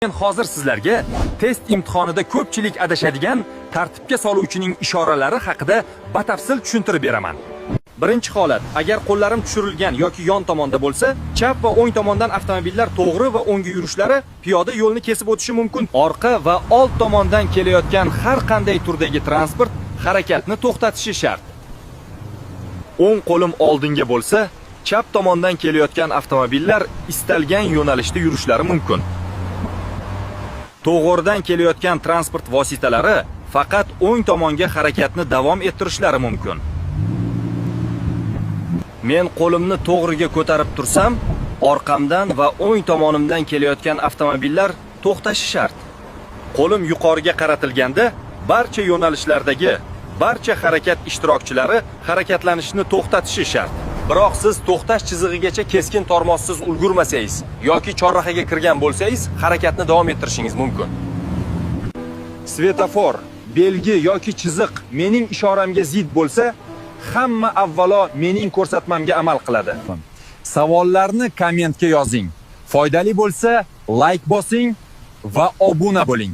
Men hozir sizlarga test imtihonida ko'pchilik adashadigan tartibga soluvchining ishoralari haqida batafsil tushuntirib beraman. Birinchi holat, agar qo'llarim tushirilgan yoki yon tomonda bo'lsa, chap va o'ng tomondan avtomobillar to'g'ri va o'ngga yurishlari piyoda yo'lni kesib o'tishi mumkin. Orqa va old tomondan kelayotgan har qanday turdagi transport harakatni to'xtatishi shart. O'ng qo'lim oldinga bo'lsa, chap tomondan kelayotgan avtomobillar istalgan yo'nalishda yurishlari mumkin. To'g'ridan kelayotgan transport vositalari faqat o'ng tomonga harakatni davom ettirishlari mumkin. Men qo'limni to'g'riga ko'tarib tursam, orqamdan va o'ng tomonimdan kelayotgan avtomobillar to'xtashi shart. Qo'lim yuqoriga qaratilganda, barcha yo'nalishlardagi barcha harakat ishtirokchilari harakatlanishni to'xtatishi shart. Biroq siz to'xtash chizig'igacha keskin tormozsiz ulgurmasangiz yoki chorrahaga kirgan bo'lsangiz, harakatni davom ettirishingiz mumkin. Svetofor, belgi yoki chiziq mening ishoramga zid bo'lsa, hamma avvalo mening ko'rsatmamga amal qiladi. Savollarni kommentga yozing. Foydali bo'lsa, like bosing va obuna bo'ling.